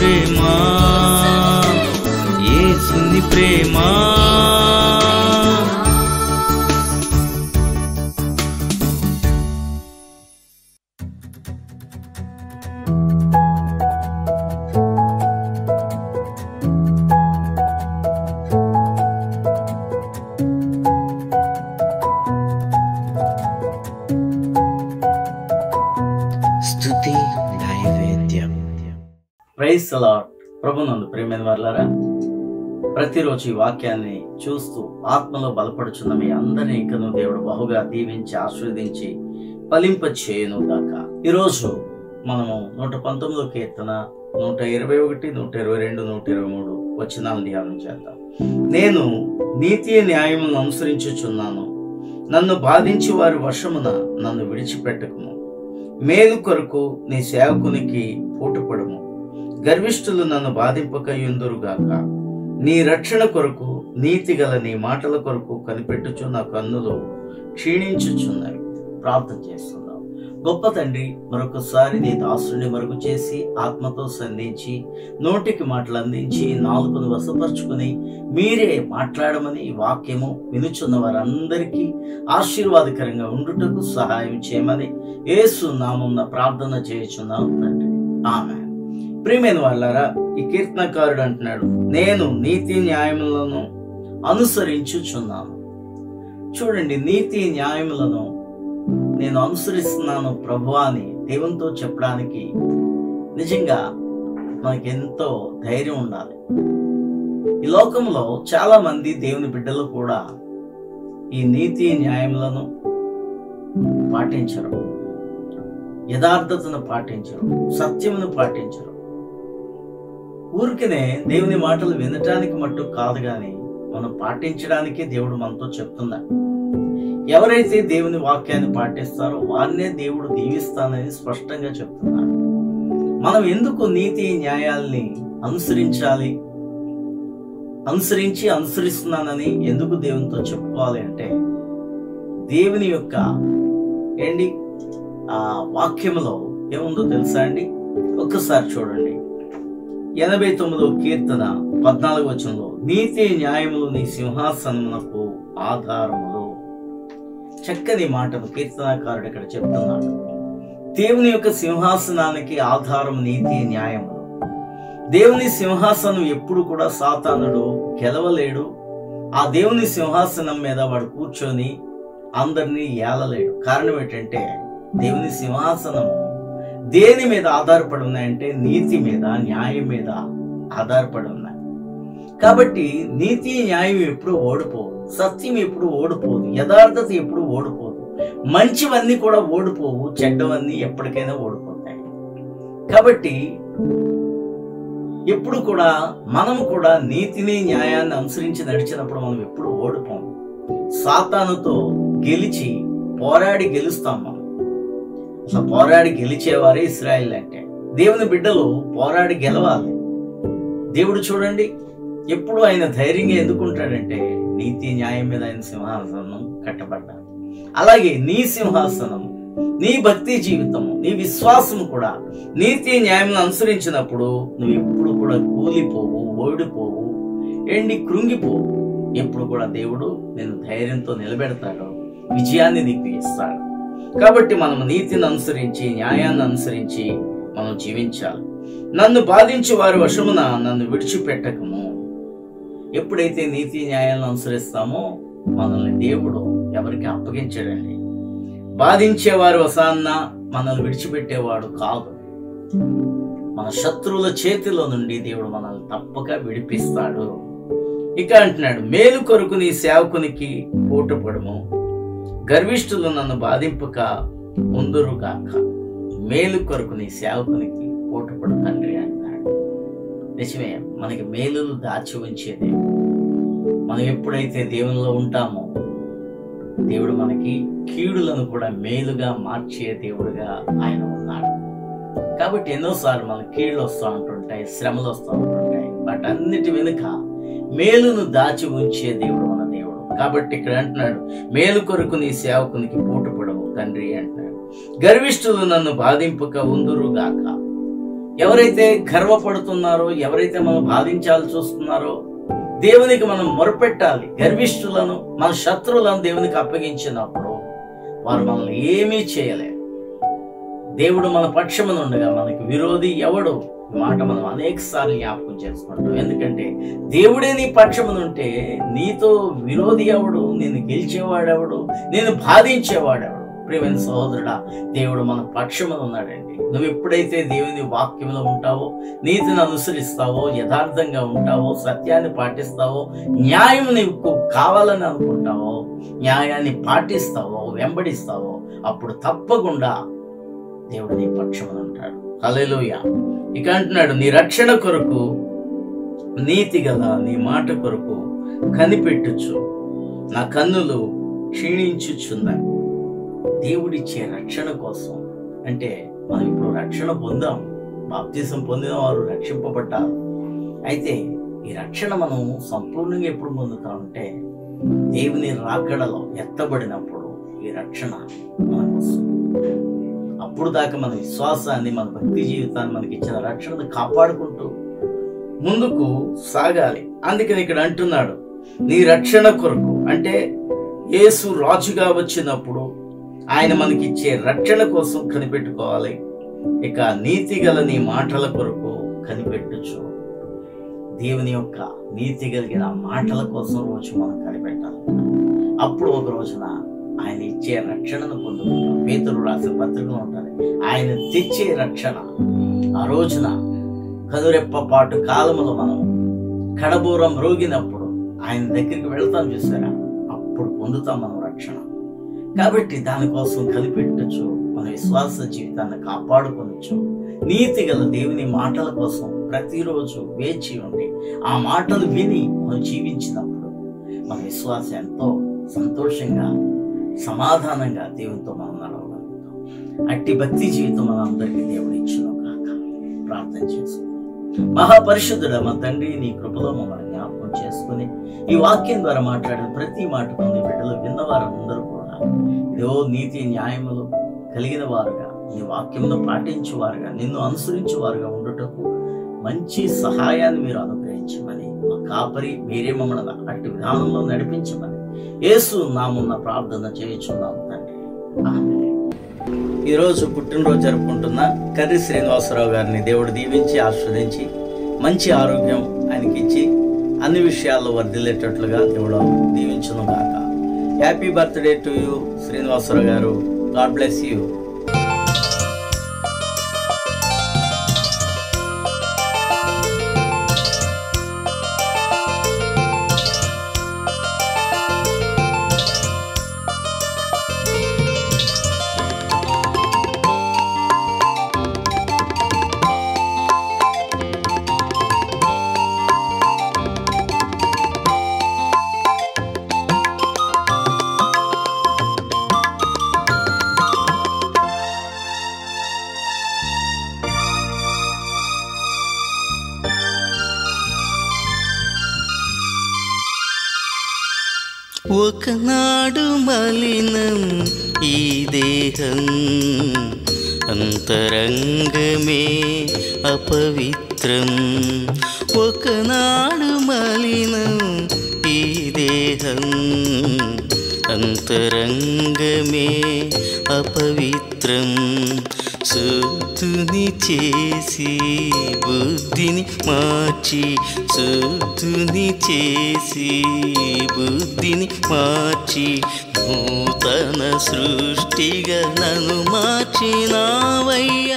ప్రేమ, యేసుని ప్రేమ. స్తుతి నైవేద్యం. Praise the Lord. ప్రభునందు ప్రియమైన వారలారా, ప్రతిరోజు ఈ వాక్యాన్ని చూస్తూ ఆత్మలో బలపడుచున్న మీ అందరినీ ఇంకను దేవుడు బహుగా దీవించి ఆశీర్వదించి ఫలింప చేయును గాక. ఈరోజు మనము 119వ కీర్తన 121, 122, 123 వచనాలను ధ్యానం చేద్దాం. నేను నీతి న్యాయములను అనుసరించుచున్నాను, నన్ను బాధించి వారి వశమున నన్ను విడిచిపెట్టకుము. మేలు కొరకు నీ సేవకునికి పోటుపడము. గర్విష్ఠులు నన్ను బాధింపకయుందురుగాక. నీ రక్షణ కొరకు నీతి గల నీ మాటల కొరకు కనిపెట్టుచు నా కన్నులు క్షీణించుచున్నవి. ప్రార్థన చేస్తున్నాం. గొప్ప తండ్రి, మరొకసారి నీ దాసుని మరుగు చేసి ఆత్మతో సంధించి నోటికి మాటలు అందించి నాలుకను వశపరుచుకుని మీరే మాట్లాడమని ఈ వాక్యము వినుచున్న వారందరికీ ఆశీర్వాదకరంగా ఉండుటకు సహాయం చేయమని యేసు నామమున ప్రార్థన చేయుచున్నాం తండ్రి. ఆమేన్. ప్రియమైన వాళ్ళారా, ఈ కీర్తనకారుడు అంటున్నాడు, నేను నీతి న్యాయములను అనుసరించుచున్నాను. చూడండి, నీతి న్యాయములను నేను అనుసరిస్తున్నాను ప్రభువా అని దేవునితో చెప్పడానికి నిజంగా మనకి ఎంతో ధైర్యం ఉండాలి. ఈ లోకంలో చాలా మంది దేవుని బిడ్డలు కూడా ఈ నీతి న్యాయములను పాటించరు, యథార్థతను పాటించరు, సత్యమును పాటించరు. ఊరికనే దేవుని మాటలు వినటానికి మట్టు కాదు గాని మనం పాటించడానికి దేవుడు మనతో చెప్తున్నాడు. ఎవరైతే దేవుని వాక్యాన్ని పాటిస్తారో వారినే దేవుడు దీవిస్తానని స్పష్టంగా చెప్తున్నాడు. మనం ఎందుకు నీతి న్యాయాల్ని అనుసరిస్తున్నానని ఎందుకు దేవునితో చెప్పుకోవాలి అంటే, దేవుని యొక్క ఆ వాక్యములో ఏముందో తెలుసా అండి? ఒక్కసారి చూడండి. 89వ కీర్తన 14వ వచనంలో, నీతి న్యాయములు నీ సింహాసనమునకు ఆధారములు. చక్కని మాటను కీర్తనాకారుడు ఇక్కడ చెప్తున్నాడు. దేవుని యొక్క సింహాసనానికి ఆధారం నీతి న్యాయములు. దేవుని సింహాసనం ఎప్పుడు కూడా సాతానుడు గెలవలేడు. ఆ దేవుని సింహాసనం మీద వాడు కూర్చొని అందరినీ ఏలలేడు. కారణం ఏంటంటే, దేవుని సింహాసనము దేని మీద ఆధారపడి ఉన్నాయంటే నీతి మీద, న్యాయం మీద ఆధారపడి ఉన్నాయి. కాబట్టి నీతి న్యాయం ఎప్పుడు ఓడిపోవు, సత్యం ఎప్పుడు ఓడిపోదు, యథార్థత ఎప్పుడు ఓడిపోదు, మంచివన్నీ కూడా ఓడిపోవు, చెడ్డవన్నీ ఎప్పటికైనా ఓడిపోతాయి. కాబట్టి ఎప్పుడు కూడా మనం కూడా నీతిని న్యాయాన్ని అనుసరించి నడిచినప్పుడు మనం ఎప్పుడు ఓడిపోము. సాతానుతో గెలిచి పోరాడి గెలుస్తాం. మనం అసలు పోరాడి గెలిచేవారే ఇశ్రాయేలు అంటే. దేవుని బిడ్డలు పోరాడి గెలవాలి. దేవుడు చూడండి, ఎప్పుడు ఆయన ధైర్యంగా ఎందుకుంటాడంటే నీతి న్యాయం మీద ఆయన సింహాసనం కట్టబడ్డాడు. అలాగే నీ సింహాసనము, నీ భక్తి జీవితము, నీ విశ్వాసము కూడా నీతి న్యాయం అనుసరించినప్పుడు నువ్వు ఎప్పుడు కూడా కూలిపోవు, ఓడిపోవు, కృంగిపోవు. ఎప్పుడు కూడా దేవుడు నేను ధైర్యంతో నిలబెడతాడు, విజయాన్ని నీకు ఇస్తాడు. కాబట్టి మనం నీతిని అనుసరించి, న్యాయాన్ని అనుసరించి మనం జీవించాలి. నన్ను బాధించి వారి వశమున నన్ను విడిచిపెట్టకము. ఎప్పుడైతే నీతి న్యాయాలను అనుసరిస్తామో మనల్ని దేవుడు ఎవరికి అప్పగించాడండి. బాధించేవారి వశాన్న మనల్ని విడిచిపెట్టేవాడు కాదు. మన శత్రువుల చేతిలో నుండి దేవుడు మనల్ని తప్పక విడిపిస్తాడు. ఇక అంటున్నాడు, మేలు కొరకు నీ సేవకునికి పోటుపడము. గర్విష్ఠులు నన్ను బాధింపక ముందురుగాక. మేలు కొరకు నీ సేవకునికి పోటుపడు తండ్రి అంటున్నాడు. నిజమే, మనకి మేలులు దాచి ఉంచేదే. మనం ఎప్పుడైతే దేవునిలో ఉంటామో దేవుడు మనకి కీడులను కూడా మేలుగా మార్చే దేవుడుగా ఆయన ఉన్నాడు. కాబట్టి ఎన్నోసార్లు మన కీళ్ళు వస్తూ ఉంటుంటాయి, శ్రమలు వస్తూ ఉంటుంటాయి. వాటన్నిటి వెనుక మేలును దాచి ఉంచే దేవుడు మన దేవుడు. కాబట్టి ఇక్కడ అంటున్నాడు, మేలు కొరకు నీ సేవకునికి పోటుపడవు తండ్రి అంటున్నాడు. గర్విష్ఠులు నన్ను బాధింపక ఉందురుగాక. ఎవరైతే గర్వపడుతున్నారో, ఎవరైతే మనం బాధించాలి చూస్తున్నారో, దేవునికి మనం మొరపెట్టాలి. గర్విష్ఠులను, మన శత్రువులను దేవునికి అప్పగించినప్పుడు వారు మనల్ని ఏమీ చేయలేరు. దేవుడు మన పక్షమున ఉండగా మనకి విరోధి ఎవడు? ఈ మాట మనం అనేక సార్లు జ్ఞాపకం చేసుకుంటాం. ఎందుకంటే దేవుడే నీ పక్షమున ఉంటే నీతో విరోధి ఎవడు? నేను గెలిచేవాడెవడు? నేను బాధించేవాడెవడు? ప్రియమైన సహోదరుడా, దేవుడు మన పక్షమున ఉన్నాడండి. నువ్వు ఎప్పుడైతే దేవుని వాక్యంలో ఉంటావో, నీతిని అనుసరిస్తావో, యథార్థంగా ఉంటావో, సత్యాన్ని పాటిస్తావో, న్యాయం నీకు కావాలని అనుకుంటావో, న్యాయాన్ని పాటిస్తావో, వెంబడిస్తావో, అప్పుడు తప్పకుండా దేవుడు నీ పక్షమున ఉంటాడు. హల్లెలూయా. ఇక అంటున్నాడు, నీ రక్షణ కొరకు నీతి గల నీ మాట కొరకు కనిపెట్టుచు నా కన్నులు క్షీణించుచున్నాయి. దేవుడిచ్చే రక్షణ కోసం, అంటే మనం ఇప్పుడు రక్షణ పొందాం, బాప్తిసం పొందిన వారు రక్షింపబడ్డారు. అయితే ఈ రక్షణ మనం సంపూర్ణంగా ఎప్పుడు పొందుతామంటే దేవుని రాకడలో ఎత్తబడినప్పుడు ఈ రక్షణ మనకు వస్తుంది. అప్పుడు దాకా మన విశ్వాసాన్ని, మన భక్తి జీవితాన్ని, మనకి ఇచ్చిన రక్షణను కాపాడుకుంటూ ముందుకు సాగాలి. అందుకని ఇక్కడ అంటున్నాడు, నీ రక్షణ కొరకు, అంటే యేసు రాజుగా వచ్చినప్పుడు ఆయన మనకిచ్చే రక్షణ కోసం కనిపెట్టుకోవాలి. ఇక నీతి గల నీ మాటల కొరకు కనిపెట్టుచు. దేవుని యొక్క నీతి కలిగిన మాటల కోసం రోజు మనం కనిపెట్టాలి. అప్పుడు ఒక రోజున ఆయన ఇచ్చే రక్షణను పొందుకుంటాం. పేతురు రాసిన పత్రికలో ఉంటుంది, ఆయన తెచ్చే రక్షణ. ఆ రోజున కదురెప్ప పాటు కాలములో మనం కడబూరం రోగినప్పుడు ఆయన దగ్గరికి వెళ్తాం, చూసారా? అప్పుడు పొందుతాం మనం రక్షణ. కాబట్టి దానికోసం కనిపెట్టచ్చు, మన విశ్వాస జీవితాన్ని కాపాడుకోవచ్చు. నీతి గల దేవుని మాటల కోసం ప్రతిరోజు వేచి ఉండి ఆ మాటలు విని మనం జీవించినప్పుడు మన విశ్వాసం ఎంతో సంతోషంగా, సమాధానంగా దేవునితో మనం నడవగలుగుతాం. అట్టి భక్తి జీవితం మన అందరికీ దేవుడు ఇచ్చును కాక. ప్రార్థన చేసుకుందాం. మహాపరిశుద్ధుడా మా తండ్రి, నీ కృపలో మమ్మల్ని జ్ఞాపకం చేసుకుని ఈ వాక్యం ద్వారా మాట్లాడిన ప్రతి మాటకు నీ బిడ్డలు విన్నవారందరూ కూడా ఏదో నీతి న్యాయములు కలిగిన వారుగా, నీ వాక్యమును పాటించేవారుగా, నిన్ను అనుసరించేవారుగా ఉండుటకు మంచి సహాయాన్ని మీరు అనుగ్రహించమని, మా కాపరి మీరే మమ్మల్ని అట్టి విధానంలో నడిపించమని యేసు నామమున ప్రార్థన చేయుచున్నాము తండ్రి. ఆమేన్. ఈరోజు పుట్టినరోజు జరుపుకుంటున్న కర్రి శ్రీనివాసరావు గారిని దేవుడు దీవించి ఆశీర్వదించి మంచి ఆరోగ్యం ఆయనకి ఇచ్చి అన్ని విషయాల్లో వర్ధిల్లేటట్లుగా దేవుడు దీవించును గాక. Happy birthday to you Srinivasarao garu. God bless you. ఒకనాడు మలినం ఈ దేహం, అంతరంగమే అపవిత్రం. ఒకనాడు మలినం ఈ దేహం, అంతరంగమే అపవిత్రం. శుద్ధుని చేసి బుద్ధిని మార్చి, శుద్ధుని చేసి బుద్ధిని మార్చి, నూతన సృష్టిగా నన్ను మార్చినావయ్య